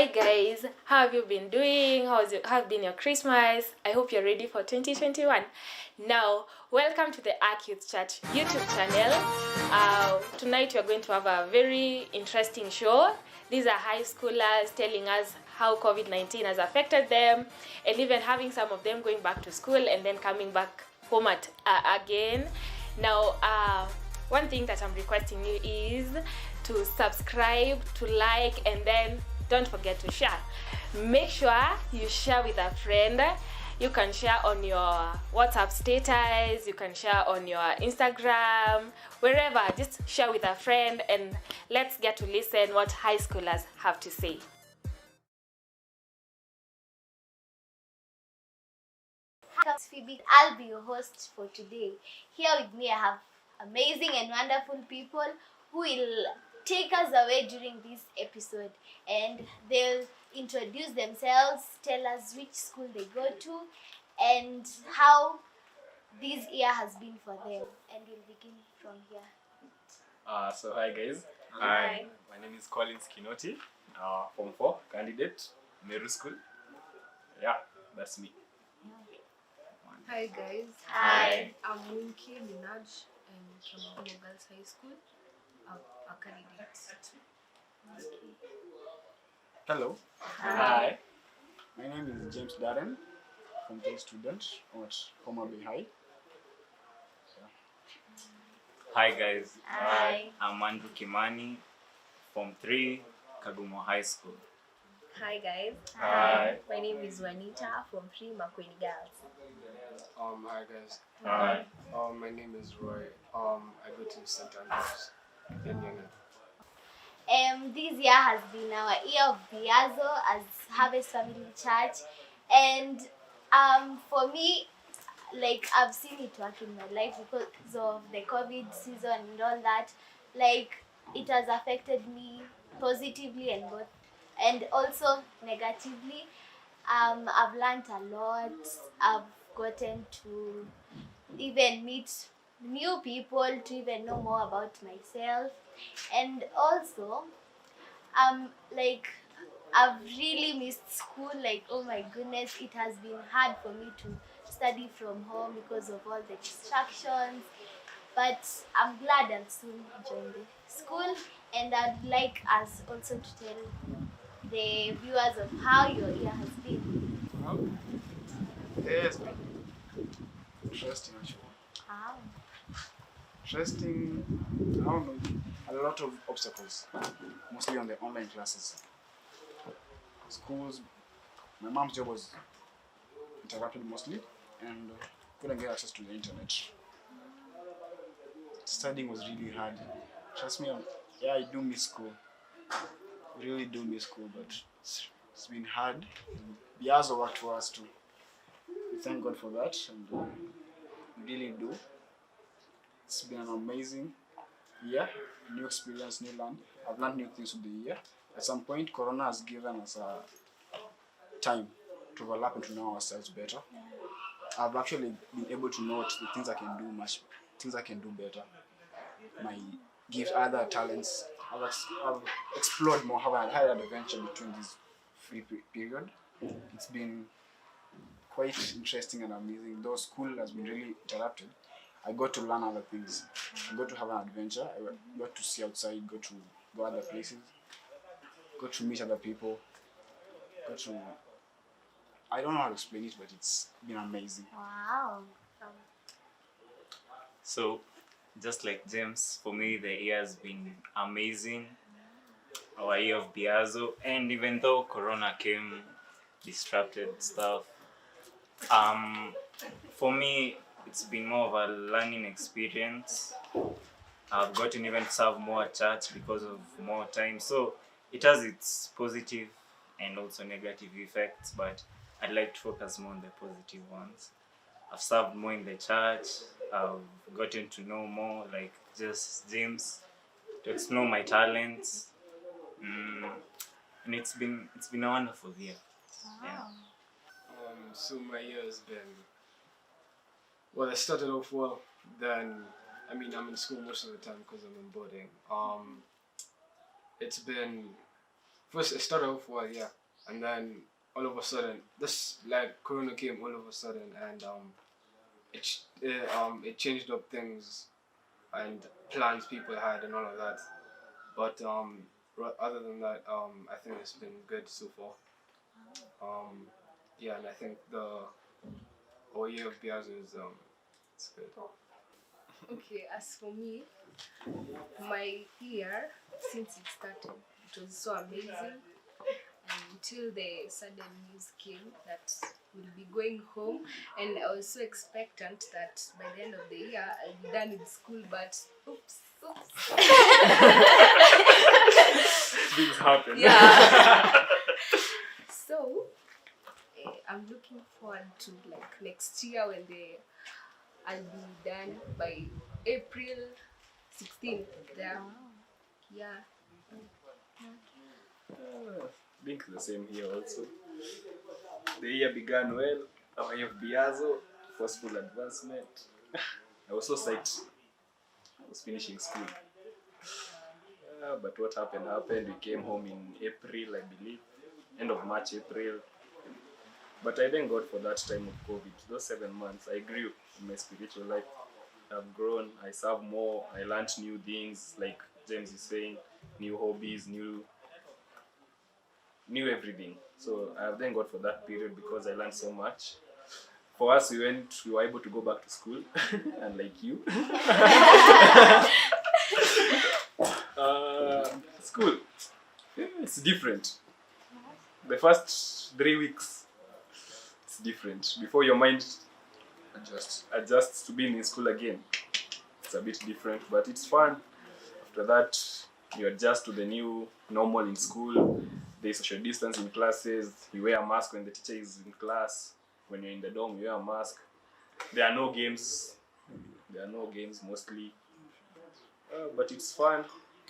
Hi guys, how have you been doing? How have been your Christmas? I hope you're ready for 2021. Now, welcome to the Ark Youth Church YouTube channel. Tonight we're going to have a very interesting show. These are high schoolers telling us how COVID-19 has affected them, and even having some of them going back to school and then coming back home again. Now, one thing that I'm requesting you is to subscribe, to like, and then don't forget to share. Make sure you share with a friend. You can share on your WhatsApp status, you can share on your Instagram, wherever. Just share with a friend and let's get to listen what high schoolers have to say. Hi, it's Phoebe. I'll be your host for today. Here with me I have amazing and wonderful people who will take us away during this episode, and they'll introduce themselves, tell us which school they go to and how this year has been for them. And we'll begin from here. So hi guys. Hi. My name is Collins Kinoti, Form 4 candidate, Meru School. Yeah, that's me. Hi guys. Hi. I'm Winky Minaj. I'm from Homo Girls High School. I'm a candidate. Hello, Hi. my name is James Darren, Form 3 student at Homo Bay High. Hi guys, Hi. I'm Andrew Kimani, Form 3, Kagumo High School. Hi guys. Hi. My name is Juanita from 3 Makweni Girls. Hi guys. Hi. My name is Roy. I go to St. Andrews in Yemen. This year has been our year of Biazo as Harvest Family Church, and for me, like, I've seen it work in my life because of the COVID season and all that. Like, it has affected me positively and also negatively. I've learned a lot. I've gotten to even meet new people, to even know more about myself, and also like, I've really missed school. Like, oh my goodness, it has been hard for me to study from home because of all the distractions, but I'm glad I'll soon join the school. And I'd like us also to tell the viewers of how your year has been. Well, it has been interesting actually. Wow. Interesting, I don't know, a lot of obstacles, mostly on the online classes. Schools, my mom's job was interrupted mostly and couldn't get access to the internet. Studying was really hard. Trust me, I do miss school. I really do miss school, but it's been hard. Biazo worked for us too. We thank God for that, and we really do. It's been an amazing year, new experience, new learn. I've learned new things with the year. At some point, Corona has given us a time to overlap and to know ourselves better. I've actually been able to note the things I can do better. My gifts, other talents. I've explored more. I've had an adventure between this free period. It's been quite interesting and amazing. Though school has been really interrupted, I got to learn other things. I got to have an adventure. I got to see outside, got to go other places, got to meet other people, I don't know how to explain it, but it's been amazing. Wow. So, just like James, for me the year has been amazing. Our year of Biazo, and even though Corona came, disrupted stuff, for me it's been more of a learning experience. I've gotten even to serve more at church because of more time. So it has its positive and also negative effects, but I'd like to focus more on the positive ones. I've served more in the church. I've gotten to know more, like just James, to explore my talents. And it's been a wonderful year. Yeah. So my year has been, well, it started off well. Then, I'm in school most of the time because I'm in boarding. It's been, first it started off well, yeah. and then all of a sudden, this like Corona came all of a sudden, and it changed up things and plans people had and all of that. But other than that, I think it's been good so far. Yeah, and I think the whole year of Piazza is it's good. Okay, as for me, my year since it started, it was so amazing until the sudden news came that we'll be going home, and I was so expectant that by the end of the year I'll be done with school, but oops. Things happen. Yeah. So I'm looking forward to like next year when I'll be done by April 16th. There. Yeah. I think the same here also. The year began well. Our year of Biazo, forceful advancement. I was so psyched. I was finishing school. But what happened? We came home in April, I believe. End of March, April. But I thank God for that time of COVID. Those 7 months, I grew in my spiritual life. I've grown, I serve more, I learned new things, like James is saying, new hobbies, new everything. So I thank God for that period because I learned so much. For us, we were able to go back to school, unlike you. School, it's different. The first 3 weeks, it's different. Before your mind adjusts to being in school again, it's a bit different, but it's fun. After that, you adjust to the new normal in school. There's social distance in classes. You wear a mask when the teacher is in class. When you're in the dorm, you wear a mask. There are no games. Mostly. But it's fun.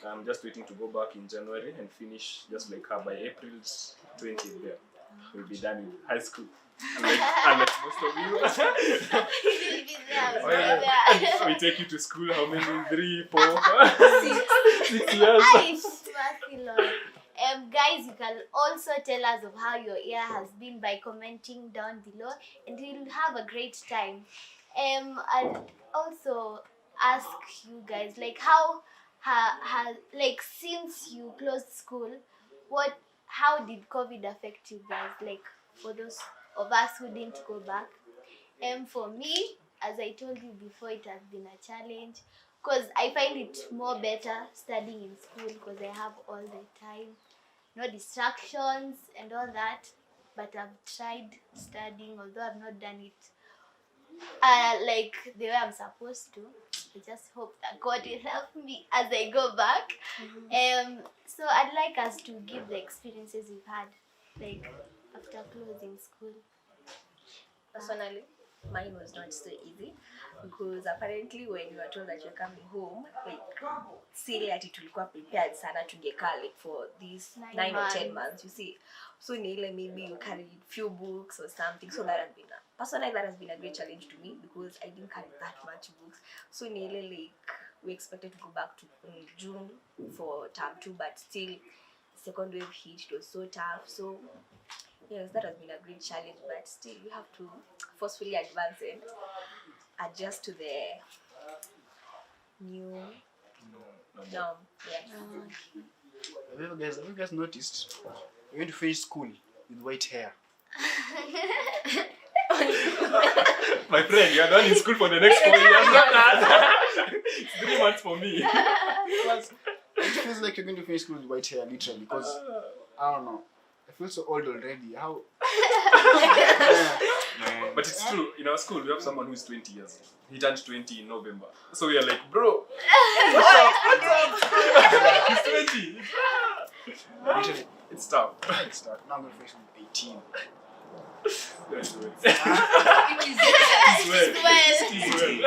I'm just waiting to go back in January and finish just like her by April 20th there. We'll be done with high school. Unlike most of you. We take you to school how many? 3, 4, 6 years. Guys, you can also tell us of how your year has been by commenting down below, and we'll have a great time. I'll also ask you guys, like, how like since you closed school, how did COVID affect you guys? Like for those of us who didn't go back. For me, as I told you before, it has been a challenge because I find it more better studying in school because I have all the time, no distractions and all that. But I've tried studying, although I've not done it like the way I'm supposed to. I just hope that God will help me as I go back. So I'd like us to give the experiences we've had, like after closing school. Personally, mine was not so easy because apparently when you were told that you're coming home, like silly ati tulikuwa prepared sana tungekaa like for these 9 or 10 months, you see. So maybe you carried few books or something. So that has been a great challenge to me because I didn't carry that much books. So like we expected to go back to June for term 2, but still second wave hit. It was so tough. So yes, that has been a great challenge, but still we have to forcefully advance and adjust to the new norm. Yes. Have you guys noticed? You're going to finish school with white hair. My friend, you're done in school for the next 4 years. It's 3 months for me. It feels like you're going to finish school with white hair, literally, because I don't know. I feel so old already. How? But it's true. In our school, we have someone who is 20 years. He turned 20 in November. So we are like, bro. He's 20. Literally, It's tough. it's tough. Now I'm going to finish with 18. That's well. It's well.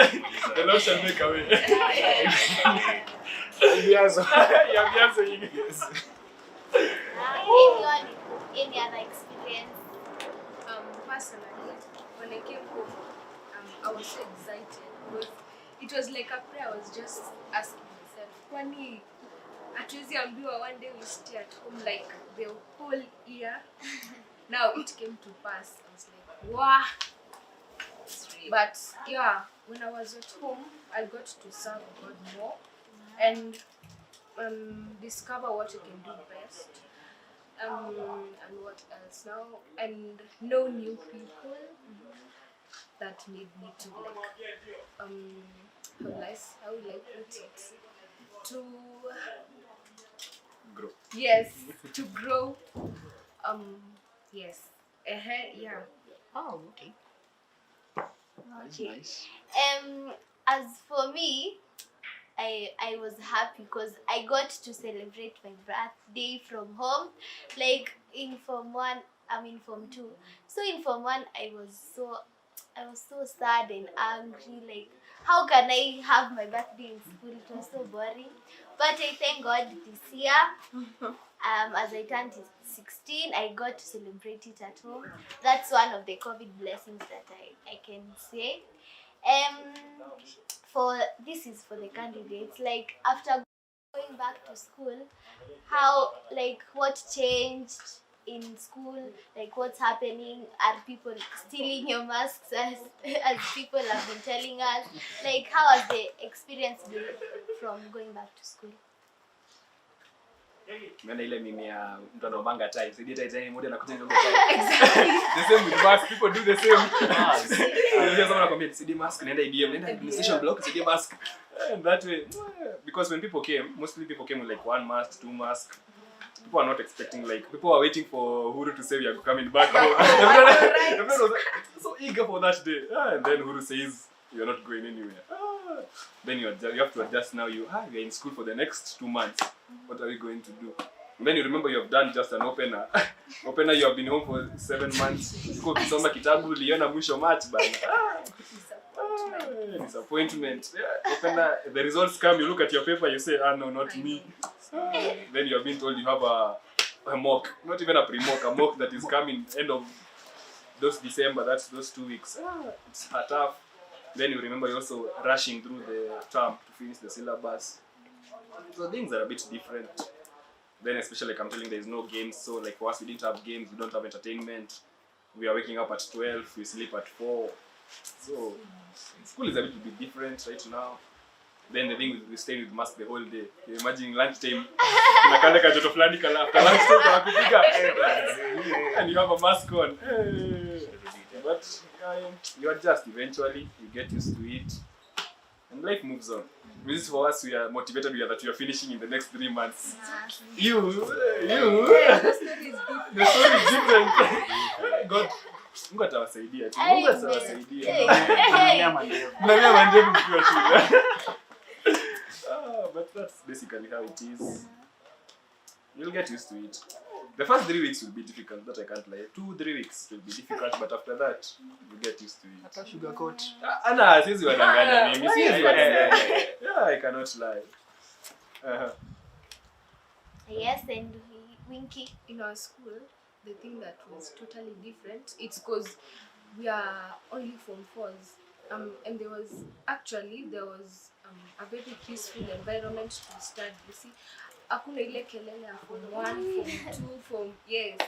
The Lord shall make a way. Yes. Anyone, any other experience? Personally, when I came home, I was so excited because it was like a prayer. I was just asking myself, Kwani, hatuwezi ambiwa one day we stay at home like the whole year. Now it came to pass. I was like, wow. But yeah, when I was at home, I got to serve God more and discover what I can do best. And what else now? And know new people that made me to like how will I put it? To Grow. yes, to grow. Yes. Yeah. Oh, okay. That's Okay. nice. As for me, I was happy because I got to celebrate my birthday from home. Like in Form 1, I'm in Form 2. So in Form 1, I was so sad and angry. Like, how can I have my birthday in school? It was so boring. But I thank God this year, as I turned 16, I got to celebrate it at home. That's one of the COVID blessings that I can say. This is for the candidates. Like after going back to school, how like what changed in school? Like what's happening? Are people stealing your masks as people have been telling us? Like how has the experience been from going back to school? Maana ile mimi ya mtu anaobanga time, sidi time moja na kutenga time. The same with mask, people do the same. Unajua kama nakwambia sidi mask, naenda IDM, naenda administration block, sidi mask. And that way, because when people came, mostly people came with like 1 mask, 2 mask. People are not expecting, like people are waiting for Huru to say we are coming back. Everyone was so eager for that day. And then Huru says you're not going anywhere. Then you have to adjust now. You're in school for the next 2 months. What are we going to do? And then you remember you have done just an opener. Opener, you have been home for 7 months. Go kusoma kitabu uliona mwisho March bana. Disappointment. Opener, the results come, you look at your paper, you say, no, not me. Then you have been told you have a mock, not even a pre-mock, a mock that is coming end of those December, that's those 2 weeks. It's tough. Then you remember you're also rushing through the term to finish the syllabus. So things are a bit different. Then especially like I'm telling there's no games, so like for us we didn't have games, we don't have entertainment. We are waking up at 12, we sleep at 4. So school is a bit different right now. Then the thing is we stay with mask the whole day. You imagine lunchtime, unakanda kajoto fulani kala after lunchtime unakupiga and you have a mask on. But you adjust eventually, you get used to it. And life moves on. This is for us, we are motivated that we are finishing in the next 3 months. You. The story is different. God, Mungu atawasaidia tu. Mungu atawasaidia. Mnamia mandevu mkiwa shule. But that's basically how it is. You'll get used to it. The first 3 weeks will be difficult, that I can't lie. 2-3 weeks will be difficult, but after that, you get used to it. Hata sugar coat. Ana, sisi wadanganya mimi. Yeah, I cannot lie. Yes, and Winky. In our school, the thing that was totally different, it's because we are only Form 4s. And there was a very peaceful environment to study. You see, hakuna ile kelele ya Form 1, Form 2, yes,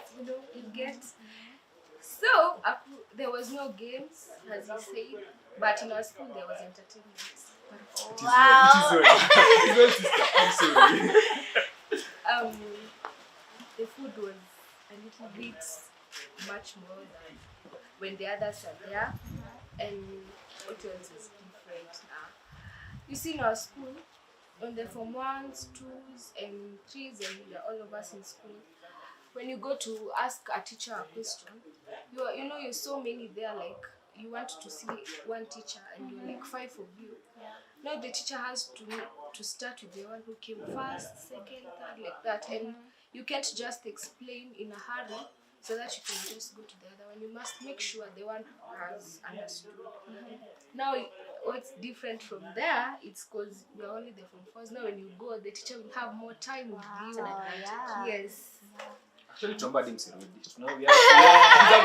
you get. So there was no games, as you say, but in our school there was entertainment. Wow. It is sister. I'm sorry. The food was a little bit much more than when the others are there, and what else is different now? You see, in our school, on the Form 1s, 2s, and 3s, and we are all of us in school. When you go to ask a teacher a question, you're so many there, like you want to see one teacher and you're like 5 of you. Now the teacher has to start with the one who came first, second, third, like that, and you can't just explain in a hurry so that you can just go to the other one. You must make sure the one has understood. Now what's different from there, it's because we're only the Form 4s. Now when you go, the teacher will have more time with you. Yeah. Yes. Actually, tuomba hadi msirudi. Now we are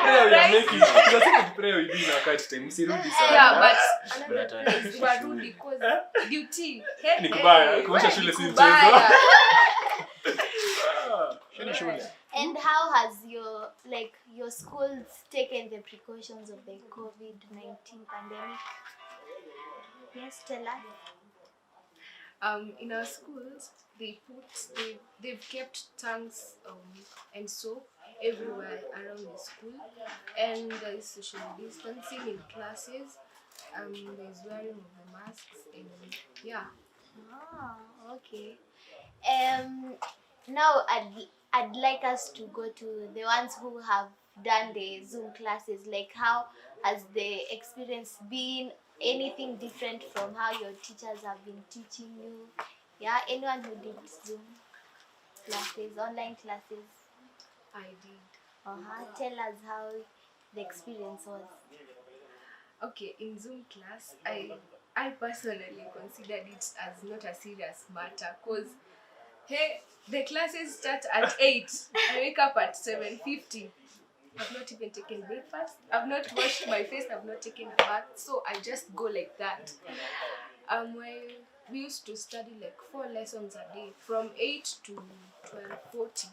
prayer we are making. Tunasema prayer we do na wakati time msirudi sana. Yeah, but another place warudi because duty. Ni kubaya, kuosha shule si mchezo. taken the precautions of the COVID-19 pandemic? Yes, tell us. In our schools, they've kept tanks and soap everywhere around the school, and there is social distancing in classes. There is wearing of the masks, and yeah. Okay. Now I'd like us to go to the ones who have done the Zoom classes. Like, how has the experience been? Anything different from how your teachers have been teaching you? Yeah, anyone who did Zoom classes, online classes? I did. Tell us how the experience was. Okay, in Zoom class, I personally considered it as not a serious matter, because hey, the classes start at 8. I wake up at 7:50. I've not even taken breakfast. I've not washed my face. I've not taken a bath. So I just go like that. We used to study like 4 lessons a day from 8 to 12:40.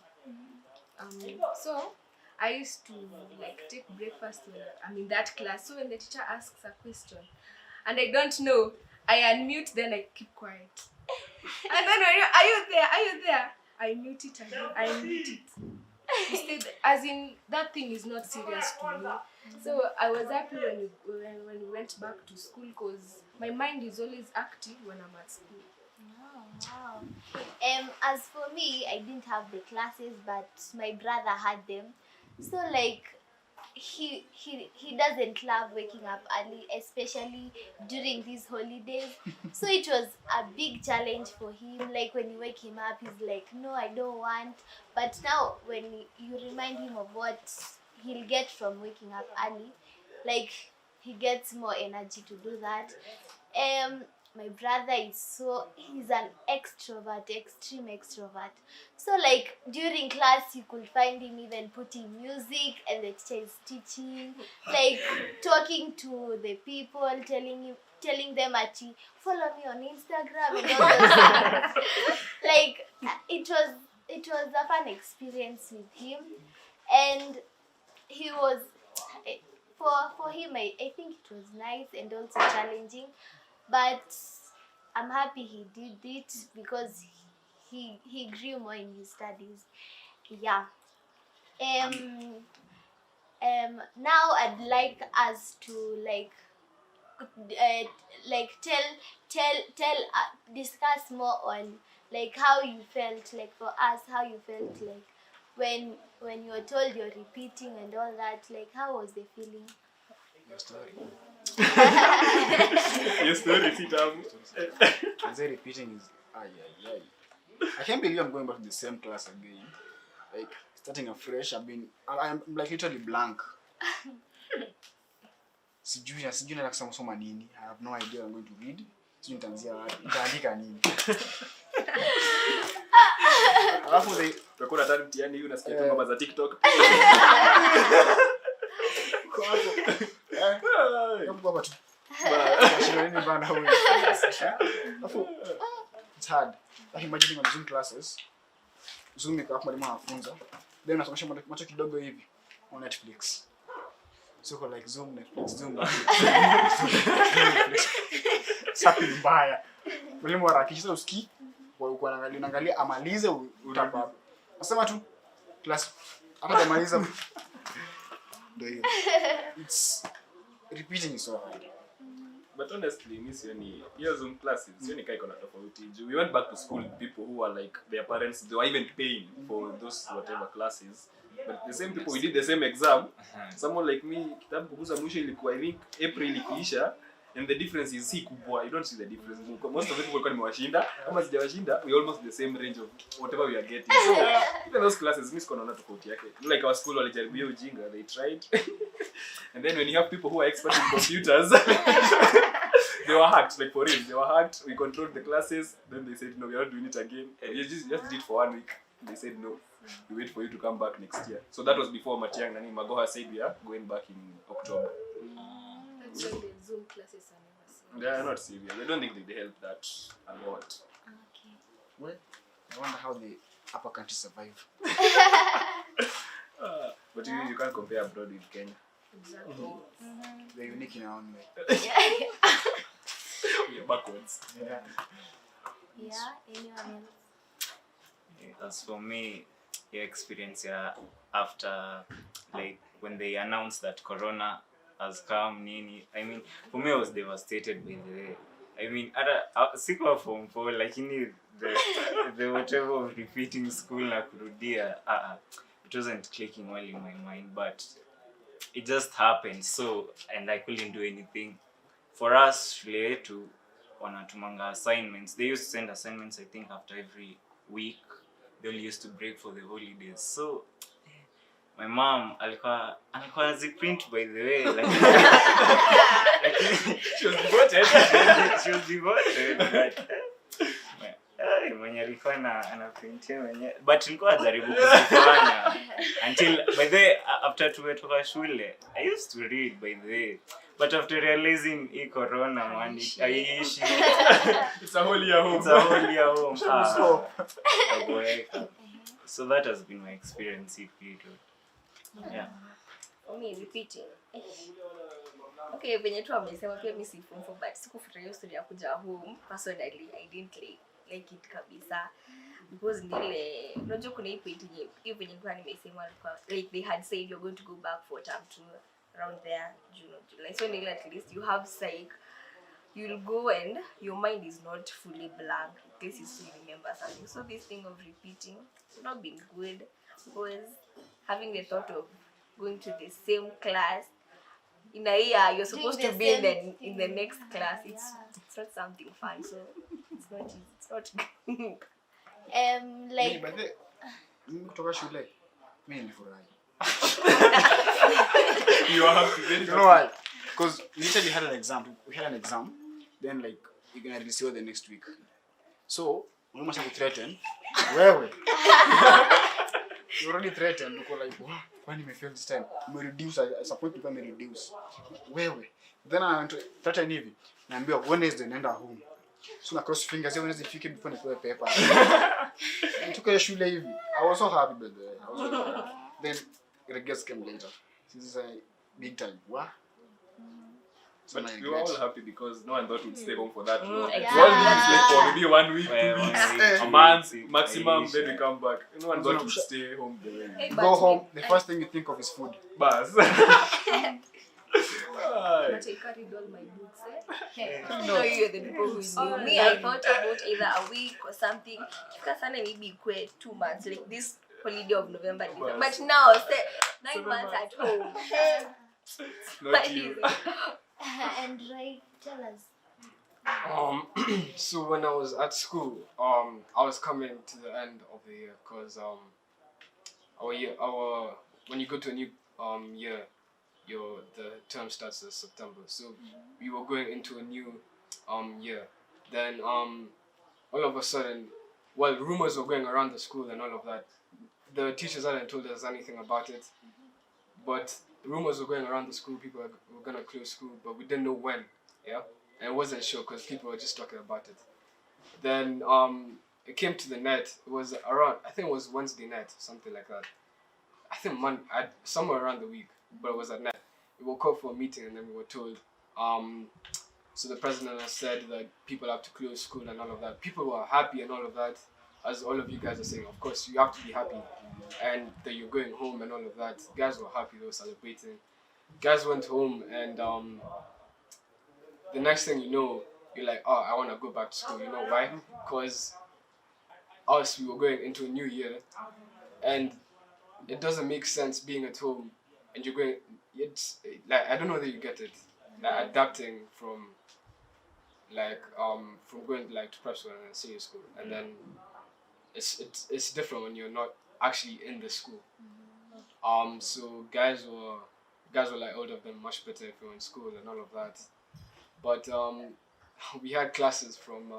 So I used to like take breakfast when I'm in that class. So when the teacher asks a question and I don't know, I unmute, then I keep quiet. And then are you there? Are you there? I mute it again. I mute it. Instead, as in, that thing is not serious to me. So I was happy when we went back to school, because my mind is always active when I'm at school. Wow. As for me, I didn't have the classes, but my brother had them. So like, he doesn't love waking up early, especially during these holidays. So it was a big challenge for him. Like, when you wake him up, he's like, no, I don't want. But now when you remind him of what he'll get from waking up early, like, he gets more energy to do that. My brother he's an extrovert, extreme extrovert. So like, during class you could find him even putting music, and the teacher is teaching, like talking to the people, telling them follow me on Instagram and all those things. Like, it was a fun experience with him, and he was, for him, I think it was nice and also challenging. But I'm happy he did it, because he grew more in his studies. Yeah. Now I'd like us to discuss more on like how you felt, like for us, how you felt like when you were told you're repeating and all that. Like, how was the feeling? Your story. Your story, sit down. I say repeating is I can't believe I'm going back to the same class again. Like, starting afresh. I'm like literally blank. Sijui na kusoma nini. I have no idea what I'm going to read. Sijui nitaanzia wapi. Nitaandika nini. Alafu Utakuwa na mtihani hiyo, unasikia tu mama za TikTok. Hapo tu. Shida nini bana huyu? Alafu it's hard. Like, imagine on Zoom classes. Zoom iko hapo, mwalimu anafunza. Then unasomesha macho kidogo hivi on Netflix. So like Zoom, Netflix, Zoom. Sapi mbaya. Mwalimu harakisha usikii. Uko unaangalia amalize utapa. Nasema tu class hata amaliza. Ndio hiyo. It's repeating is so hard. But honestly, miss your Zoom classes, kai kona tofauti. We went back to school with people who were like, their parents, they were even paying for those whatever classes. But the same people, we did the same exam. Someone like me, kitabu kukuza mwisho ilikuwa, I think April ikiisha, and the difference is si kubwa. You don't see the difference. Most of the people walikuwa nimewashinda. Kama sijawashinda, we almost the same range of whatever we are getting. So even those classes, miss kona tofauti yake. Like our school walijaribu hiyo ujinga, they tried. And then when you have people who are expert in computers, they were hacked, like for real. They were hacked. We controlled the classes. Then they said, no, we are not doing it again. You just did it for 1 week. They said, no, we wait for you to come back next year. So that was before Matiang Nani Magoha said we are going back in October. That's why the Zoom classes are never serious. They are not serious. I don't think they help that a lot. Okay. Well, I wonder how the upper country survive. But you can't compare abroad with Kenya. Exactly. They're unique in our own way. We're backwards. Yeah. Anyone else? As for me, your experience after, like, when they announced that Corona has come, nini. I mean, for me, I was devastated by the way. I mean, sikuwa form 4, lakini the whatever of repeating school na kurudia, it wasn't clicking well in my mind, but it just happened. So, and I couldn't do anything. For us, shule yetu wanatumanga assignments. They used to send assignments, I think, after every week. They only used to break for the holidays. So, my mom alikuwa anaziprint by the way, like She was devoted. She was devoted, but mwenye alikuwa anaprintia mwenye, but nilikuwa najaribu kuzifanya until by the way, after tumetoka shule I used to read by the way, but after realizing hii corona man aishi It's a whole year home. It's a whole year home. So that has been my experience in period. Yeah. For me, repeating. Okay, venye tu amesema pia mimi si form 4, but sikufurahia hiyo story ya kuja home. Personally, I didn't like it kabisa. Because nile, unajua kuna hii point yenye, hiyo venye nilikuwa nimesema like they had said you're going to go back for term 2 around there, June or July. So nile at least you have psych. You'll go and your mind is not fully blank in case you still remember something. So this thing of repeating has not been good, because having the thought of going to the same class in a year, you're supposed to be in the next class. It's not something fun, so it's not easy. It's not good. Like But mimi kutoka shule mimi nilifurahi. You are happy. Very You know why? Because literally we had an exam, then like you're gonna receive the next week. So when must have threatened, wewe. You already threatened, uko like, wow, kwani nimefail this time. Me reduce, I support people me reduce. Wewe. Then I went to threaten hivi. Naambiwa Wednesday naenda home. So na cross fingers Wednesday ifike before nipewe paper. Nitoka shule hivi. I was so happy by the way. Then regrets came later. This is a big time. What? So But we were all happy because no one thought we'd stay home for that long. Exactly. We all need to stay for maybe 1 week, 2 Well, weeks, 1 a month week, maximum, Aisha. then we come back. No one thought we'd stay home the way. Hey, Go home, the first thing you think of is food. Bas. But I carried all my books. No, you're the people who knew me. I thought about either a week or something. Because maybe 2 months, like this holiday of November, December. But now, 9 months at home. Not you. and right, tell us. So when I was at school, I was coming to the end of the year because when you go to a new year, the term starts in September. So we were going into a new year. Then all of a sudden, well, rumors were going around the school and all of that. The teachers hadn't told us anything about it, but rumors were going around the school. People were gonna close school, but we didn't know when. Yeah. And I wasn't sure because people were just talking about it. Then it came to the net. It was around, I think it was Wednesday night, something like that. I think somewhere around the week, but it was at night. We woke up for a meeting and then we were told, so the president has said that people have to close school and all of that. People were happy and all of that, as all of you guys are saying. Of course, you have to be happy and that you're going home and all of that. Guys were happy, they were celebrating. Guys went home and the next thing you know, you're like, oh, I want to go back to school. You know why? Because we were going into a new year, and it doesn't make sense being at home and you're going. It's like, I don't know that you get it. Like adapting from going like to prep school and then senior school, and then it's different when you're not actually in the school. So guys were like older than much better if you're in school and all of that. But we had classes from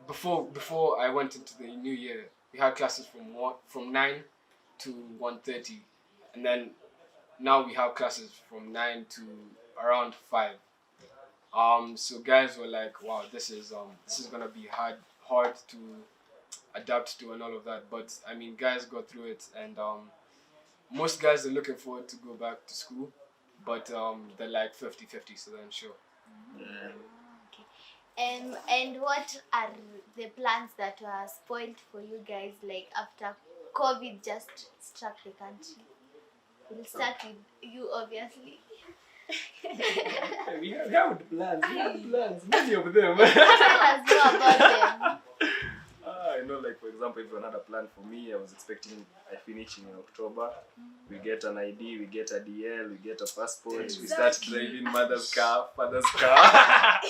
before I went into the new year, we had classes from 9 to 1:30, and then now we have classes from 9 to around 5. So guys were like, wow, this is gonna be hard to adapt to and all of that. But I mean, guys got through it, and most guys are looking forward to go back to school, but they're like 50-50, so they're unsure. Okay. And what are the plans that were spoiled for you guys, like after COVID just struck the country? We'll start with you, obviously. We have plans. We have plans. Many of them. Tell us more about them. I know, like for example, if you had a plan for me, I was expecting I finish in October. We get an ID, we get a DL, we get a passport, we start driving mother's car, father's car.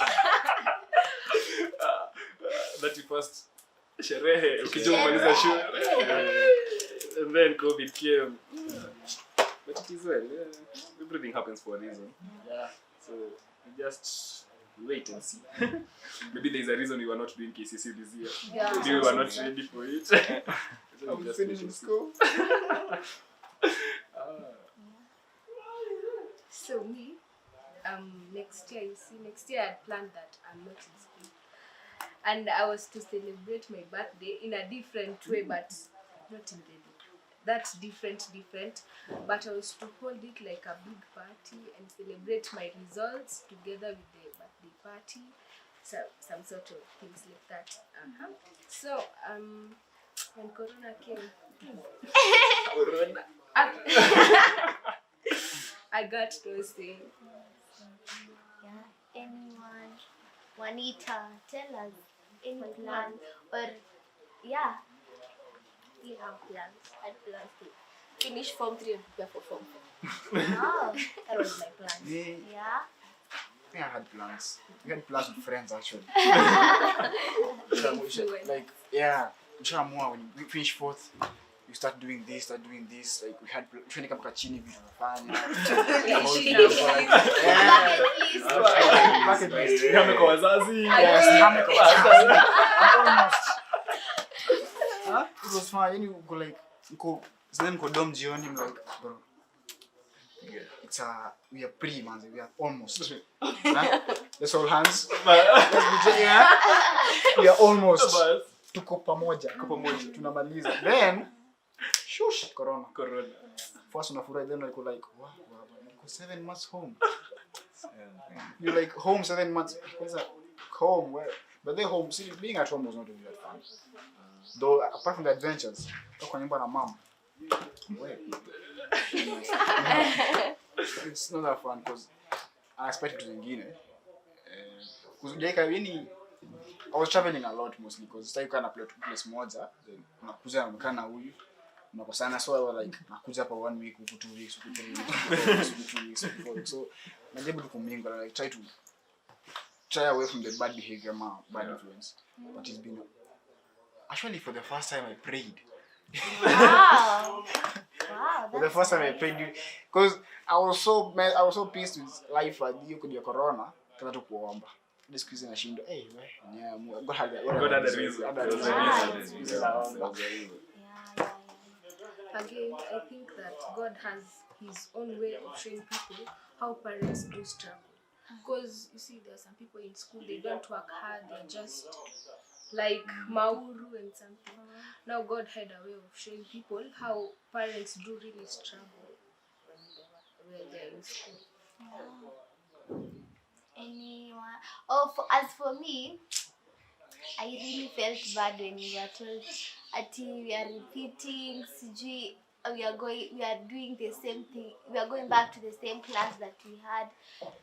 31st sherehe, ukija kumaliza shule. And then COVID came. But it is well. Everything happens for a reason. Yeah. So we just wait and see. Maybe there's a reason we were not doing KCC this year. Yeah. Maybe we were not ready for it. So we just finishing wait and see. school. So me, next year I had planned that I'm not in school, and I was to celebrate my birthday in a different way, but not in the that's different. But I was to hold it like a big party and celebrate my results together with the birthday party, so some sort of things like that. So when Corona came, I got those things. Yeah. Anyone? Juanita, tell us any plan or yeah. We have plans. I had plans to finish Form 3 and prepare for Form 4. Wow. That was my plan. Yeah. I had plans. We had plans with friends actually. Like yeah, when you finish 4th, you start doing this. Like we had training kama kachini vitu tunafanya. Bucket list. Nihame kwa wazazi. Yes, nihame kwa wazazi. Almost. It was fun. You go like, go dom jioni. I'm like, bro, we are pre, man. We are almost. Let's all hands. We are almost. Tuko pamoja. Tunamaliza. Then, shush, Corona. First unafurahi, then like, wow, 7 months home. You're like home 7 months. What's that? Home where? But then home, see, being at home was not really that fun. Though apart from the adventures, kwa nyumba na mom. It's not that fun because I expected to zingine. Because I was traveling a lot mostly because I kind of place moja, then unakuja unakana huyu. Unakosana, so I was like nakuja hapa 1 week, 2 weeks, 3 weeks, 2 weeks, 4 weeks. So najaribu kumingle, like try away from the bad behavior, bad influence. But it's been actually for the first time I prayed. Wow. For the first time I prayed because I was so pissed with life at the corona. Kata tu kuomba. This quiz na shindo. Hey, God had the reason. Again, I think that God has his own way of showing people how parents do struggle. Because you see, there are some people in school, they don't work hard, they're just like mauru and something. Now God had a way of showing people how parents do really struggle when they're in school. Anyone? As for me, I really felt bad when we were told that we are repeating, we are doing the same thing, we are going back to the same class that we had.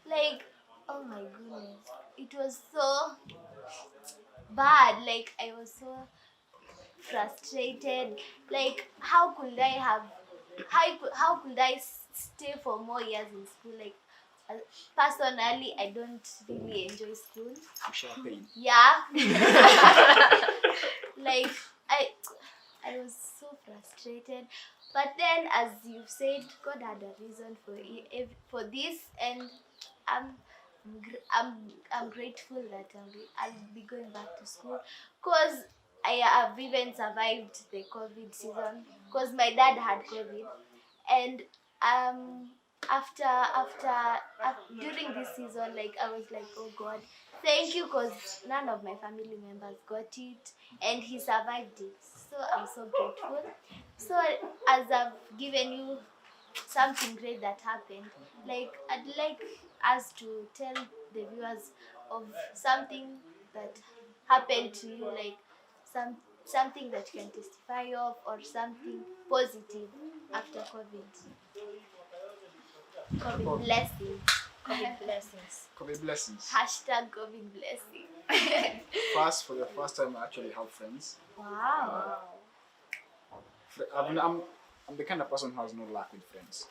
Like, oh my goodness, it was so bad. Like, I was so frustrated. Like, how could I stay for more years in school? Like, personally, I don't really enjoy school. Yeah. Like, I was so frustrated. But then, as you've said, God had a reason for this, and I'm grateful that I'll be going back to school, because I have even survived the COVID season, because my dad had COVID, and during this season, like I was like, oh God, thank you, because none of my family members got it, and he survived it. So I'm so grateful. So as I've given you something great that happened, like I'd like us to tell the viewers of something that happened to you, like something that you can testify of, or something positive after COVID. COVID blessing. COVID blessings. COVID blessings. Hashtag COVID blessing. For the first time, I actually have friends. Wow. I'm the kind of person who has no luck with friends.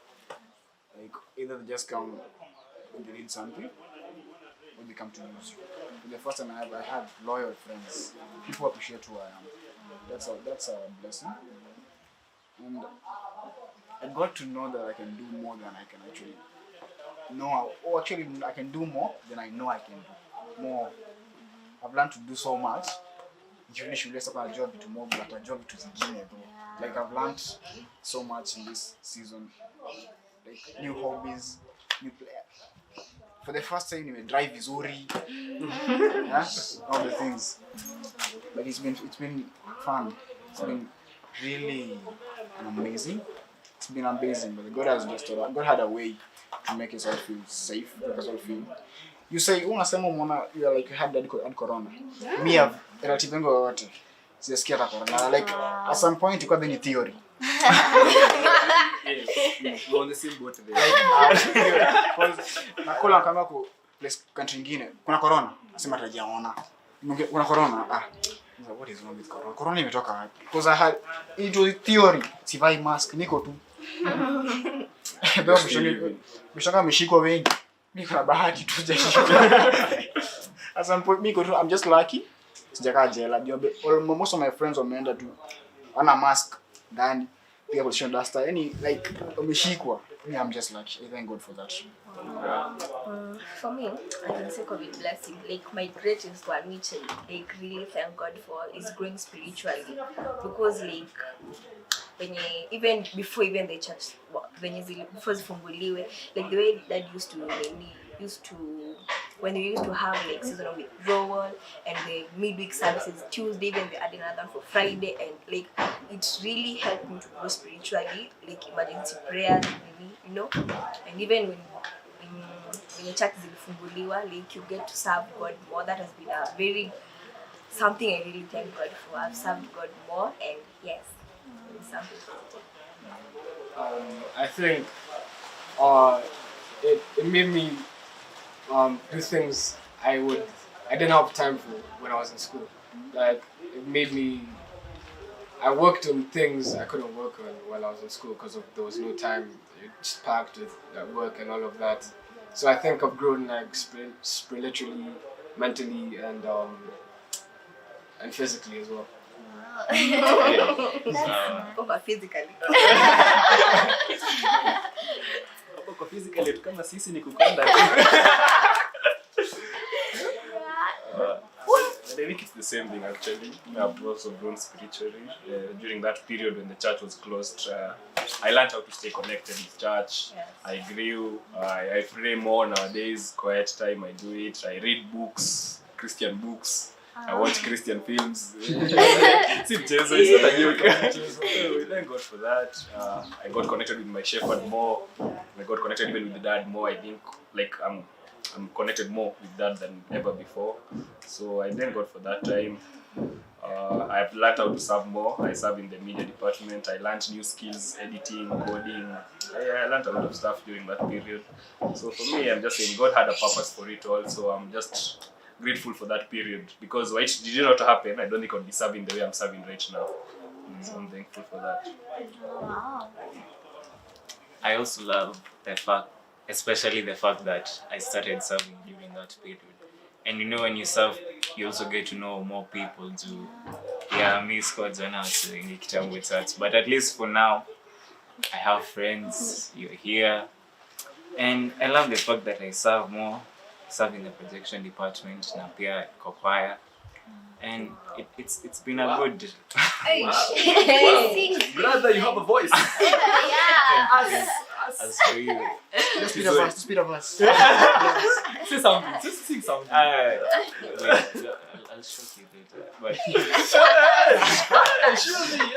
Like, either they just come when they need something, or they come to use you. For the first time I had loyal friends. People appreciate who I am. That's a blessing. And I got to know that I can do more than I can actually know. Or actually, I can do more than I know I can do. More. I've learned to do so much. Shule sasa job to more, but a job to zingine bro. Like I've learned so much in this season. Like new hobbies, new player. For the first time, I drive vizuri. Yeah? All the things. But it's been fun. It's been really amazing. It's been amazing. But God had a way to make us all feel safe, make us all feel. You say you are like you had corona. Me have relative yangu wote. Sijasikia corona. Like at some point it got the theory. Yes, we're on the same boat there. Nakula kama ku place country nyingine kuna corona. Nasema tajaona. Kuna corona. What is wrong with corona? Corona imetoka wapi? Because I had it was theory. Sivai mask niko tu. Ndio mshanga mshiko wengi. Mimi kuna bahati tu as I'm just lucky. Sijakaa jela. Most of my friends wameenda tu wana mask ndani. Pia position duster. Any like umeshikwa. I'm just lucky. I thank God for that. For me, I can say COVID blessing. Like my greatest one, which I really thank God for, is growing spiritually. Because like even before the church, before zifunguliwe, like the way that when we used to have like seasonal withdrawal and the midweek services Tuesday, then they added another for Friday, and like it really helped me to grow spiritually, like emergency prayers, you know, and even when your church is zifunguliwa, like you get to serve God more. That has been something I really thank God for. I've served God more, and yes, it's something. I think it made me do things I didn't have time for when I was in school. Like it made me. I worked on things I couldn't work on while I was in school because there was no time. It just packed with work and all of that. So I think I've grown like spiritually, mentally, and physically as well. Physically. Physically kama sisi ni kukanda. I think it's the same thing actually. I've also grown spiritually during that period when the church was closed. I learned how to stay connected with church. Yes. I grew. I pray more nowadays. Quiet time, I do it. I read books, Christian books. I watch Christian films. It's not a joke. We thank God for that. I got connected with my shepherd more. I got connected even with the dad more. I think like I'm connected more with dad than ever before. So I thank God for that time. I've learned how to serve more. I serve in the media department. I learned new skills, editing, coding. I learned a lot of stuff during that period. So for me, I'm just saying God had a purpose for it all. So I'm just grateful for that period, because why it did not happen, I don't think I'd be serving the way I'm serving right now. So I'm thankful for that. Wow. I also love the fact, especially the fact that I started serving during that period. And you know, when you serve, you also get to know more people too. Yeah, me squads are not doing it with that. But at least for now, I have friends, you're here. And I love the fact that I serve more. Serve in the projection department, na pia choir, and it's been a good. Wow. Brother, you have a voice. Yeah. As for you, Just speed of us. Say something. Just sing something. I'll shock you later. But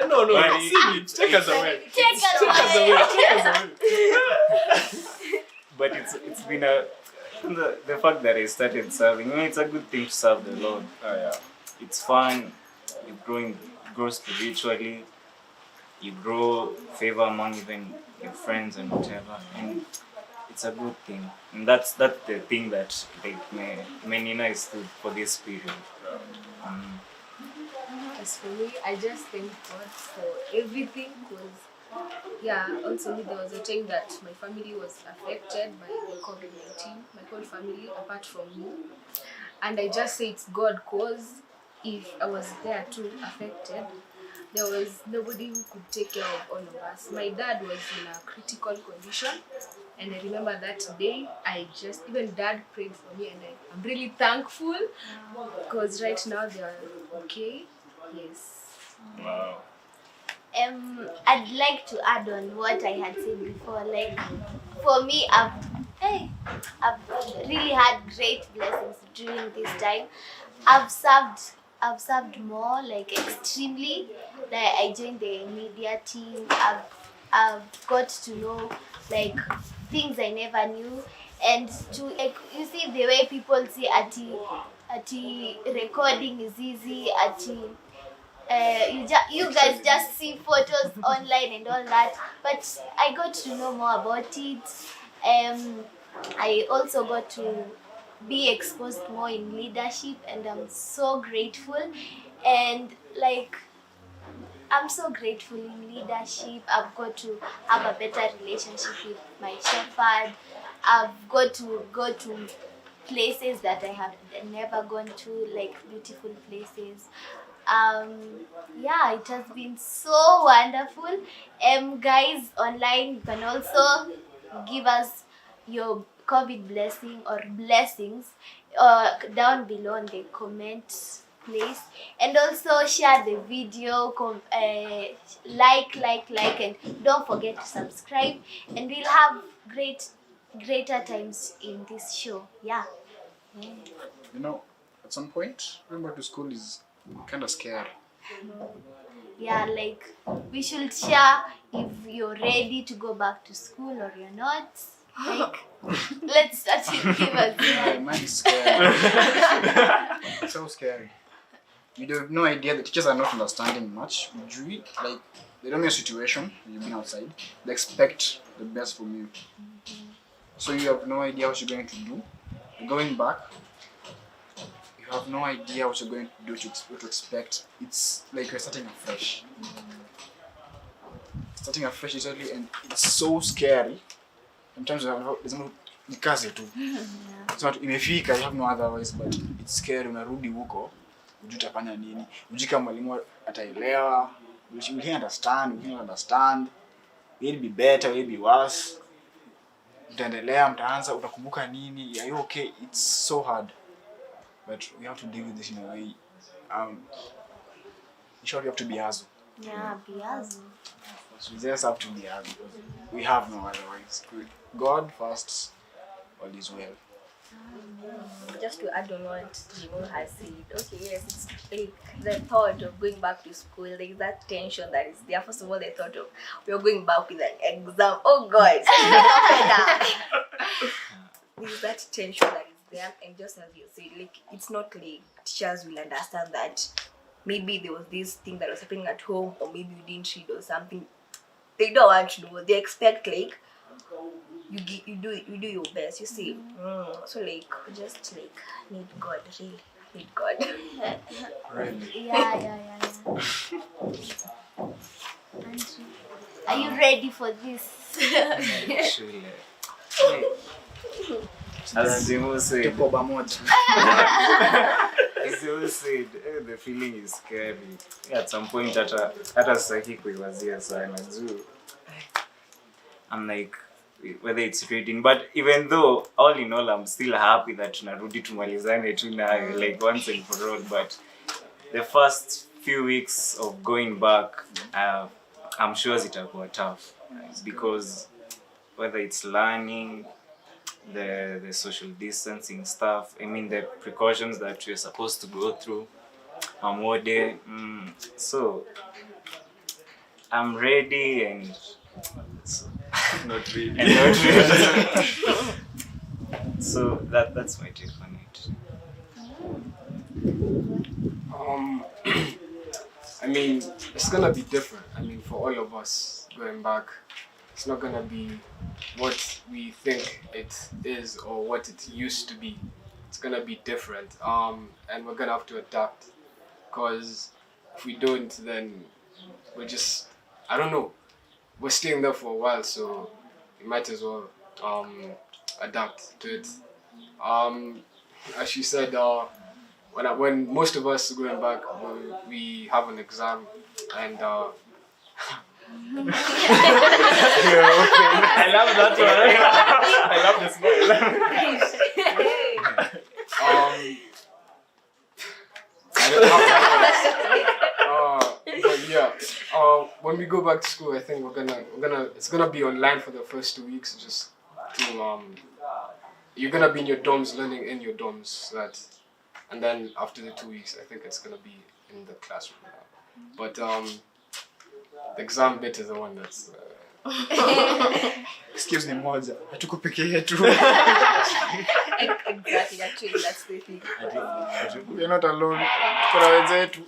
No. But Sing it. Take us away. Take us away. but it's been the fact that I started serving. It's a good thing to serve the Lord. Yeah. It's fun. You grow spiritually. You grow favor among even your friends and whatever, and it's a good thing. And that's the thing that many nice do for this period. As for me, I just thank God for everything because, also there was a time that my family was affected by the COVID-19, my whole family apart from me. And I just say it's God because if I was there too affected, there was nobody who could take care of all of us. My dad was in a critical condition, and I remember that day, even dad prayed for me, and I'm really thankful because right now they are okay. Yes. Wow. I'd like to add on what I had said before. Like, for me, I've really had great blessings during this time. I've served more, like extremely. Like, I joined the media team. I've got to know like things I never knew, and to like you see the way people see ati recording is easy, you guys just see photos online and all that, but I got to know more about it. I also got to be exposed more in leadership, and I'm so grateful. And like, I'm so grateful in leadership. I've got to have a better relationship with my shepherd. I've got to go to places that I have never gone to, like beautiful places. It has been so wonderful. Guys online, you can also give us your COVID blessing or blessings down below in the comment place, and also share the video, like, and don't forget to subscribe, and we'll have greater times in this show. At some point going back to school is kind of scary. Like, we should share if you're ready to go back to school or you're not. Like, let's start with Kiva's. Mine is scary. So scary. You have no idea. The teachers are not understanding much. Like, they don't know your situation. You've been outside. They expect the best from you. So you have no idea what you're going to do. You're going back. You have no idea what you're going to do, what to expect. It's like you're starting afresh. Starting afresh totally, and it's so scary. Sometimes there's no nikaze tu. It's not imefika, you have no other ways, but it's scary. Unarudi huko, hujui utafanya nini, hujui kama mwalimu ataelewa, you can't understand, you can't understand. Will be better, will be worse. Utaendelea, mtaanza, utakumbuka nini? Are you okay? It's so hard, but we have to deal with this in a way. In short, we have to be Azu. Be Azu. So we just have to be Azu. We have no other ways. God first, all is well. Just to add on what Jimo has said, okay, yes, it's like the thought of going back to school, like that tension that is there. First of all, the thought of we're going back with an exam. Oh God, there's that tension that is there, and just as you said, like, it's not like teachers will understand that maybe there was this thing that was happening at home, or maybe you didn't read or something. They don't want to know. They expect like you do your best, you see. So like, just like need God, really need God. Really? Yeah. Andrew, are you ready for this? Actually, as Jimo said, the feeling is scary. At some point, hata sitaki kuiwazia sana juu. I'm like, whether it's reading, but even though all in all I'm still happy that tunarudi tumalizane tu nayo, like once and for all. But the first few weeks of going back, I'm sure zitakuwa tough, because whether it's learning, the social distancing stuff, I mean the precautions that we're supposed to go through. So I'm ready and Not really. and not ready. So that's my take on it. I mean, it's gonna be different. I mean, for all of us going back, it's not gonna be what we think it is or what it used to be. It's gonna be different. And we're gonna have to adapt. Cause if we don't, then we're just, I don't know. We're staying there for a while, so we might as well adapt to it. As she said, when most of us going back, we have an exam, and I love that one. I love the smile. I don't have that. But yeah, when we go back to school, I think it's gonna be online for the first 2 weeks, just to you're gonna be in your dorms, learning in your dorms, and then after the 2 weeks, I think it's gonna be in the classroom now. But the exam bit is the one that's. Excuse me, moja. Hatuko peke yetu. Exactly, actually, that's the thing. We are not alone. Kuna wenzetu.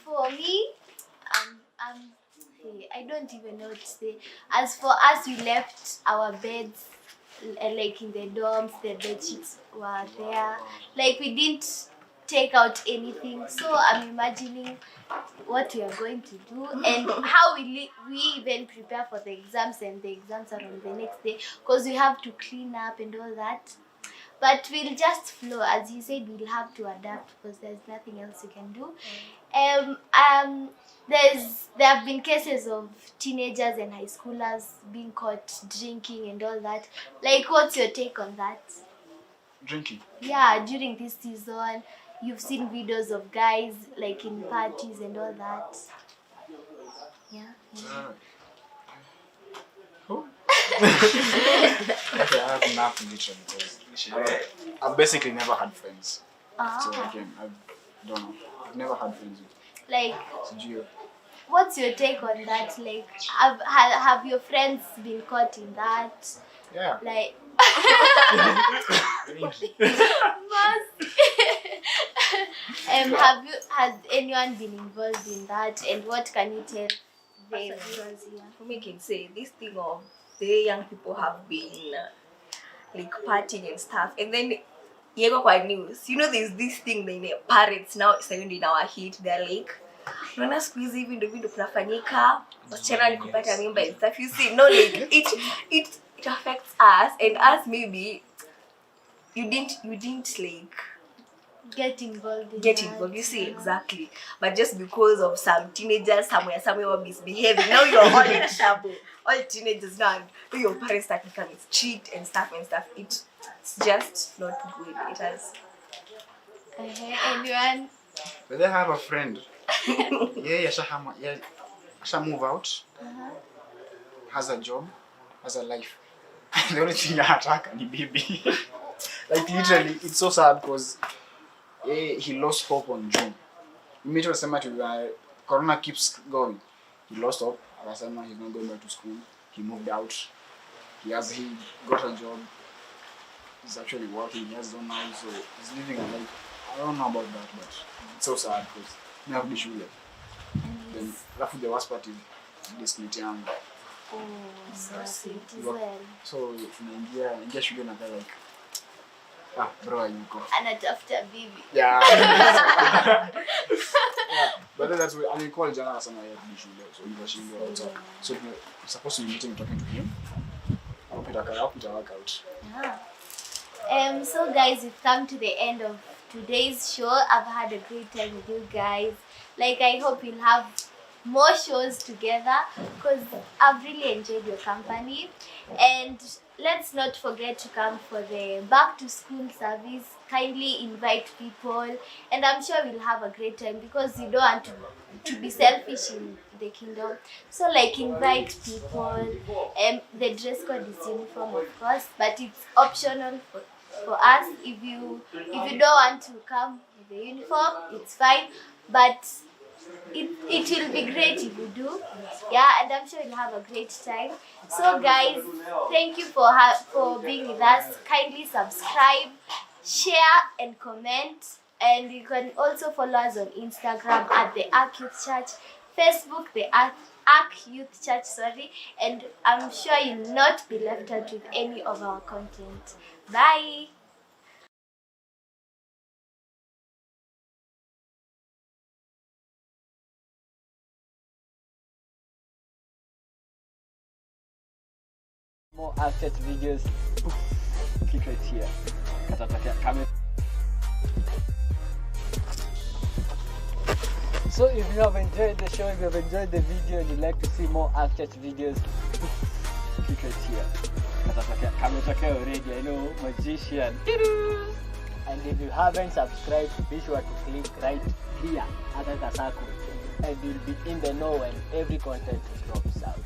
For me, I don't even know what to say. As for us, we left our beds like in the dorms. The bed sheets were there. Like we didn't take out anything. So I'm imagining what we are going to do and how we even prepare for the exams, and the exams are on the next day because we have to clean up and all that. But we'll just flow. As you said, we'll have to adapt because there's nothing else we can do. There have been cases of teenagers and high schoolers being caught drinking and all that. Like, what's your take on that? Drinking? Yeah, during this season, you've seen videos of guys like in parties and all that. Yeah. Who? Okay, I have nothing literally because I've basically never had friends. So again, I don't know. I've never had friends with. Like, So what's your take on that? Like, have your friends been caught in that? yeah. Like, has anyone been involved in that, and what can you tell the viewers here? We can say this thing of the young people have been like partying and stuff, and then you go quite news. You know, there's this thing that parents now saying in our heat, they're like, "Unaona siku hizi hivi ndio vitu kunafanyika, wasichana ni kupata mimba and stuff." You see, no, like it affects us, and us maybe you didn't like get involved. You see, exactly. But just because of some teenagers somewhere were misbehaving, now you're all in trouble. All teenagers now, your parents start becoming strict and stuff. It's just not good. It has. Anyone? But I have a friend. Yeah, Asha move out. Has a job, has a life. The only thing I attack ni baby. Like literally, it's so sad because he lost hope on June. Mimi tulisema Corona keeps going. He lost hope. Akasema he's not going back to school. He moved out. He got a job. He's actually working. He has his own house, so he's living a life. I don't know about that, but it's so sad because we have the shule. Then after the worst part is this meeting. Oh, so sweet as well. So tunaingia shule na like bro yuko anatafuta bibi. Yeah. But then that's what I call jana sana ya shule, so you shule so we're supposed to be meeting talking to him. I hope it work out. Yeah. So guys, we've come to the end of today's show. I've had a great time with you guys. Like, I hope we'll have more shows together because I've really enjoyed your company. And let's not forget to come for the back to school service. Kindly invite people, and I'm sure we'll have a great time because you don't want to be selfish in the kingdom. So like invite people. The dress code is uniform, of course, but it's optional for us. If you don't want to come with the uniform, it's fine, but it will be great if you do. Yeah, and I'm sure you'll have a great time. So guys, thank you for being with us. Kindly subscribe, share and comment, and you can also follow us on Instagram at the Ark Youth Church, Facebook the Ark Youth Church, and I'm sure you'll not be left out with any of our content. Bye. More Ark Church videos, click right here. So if you have enjoyed the show, if you have enjoyed the video and you'd like to see more Ark Church videos, click right here. Already, I know, magician. And if you haven't subscribed, be sure to click right here, and you'll be in the know when every content drops out.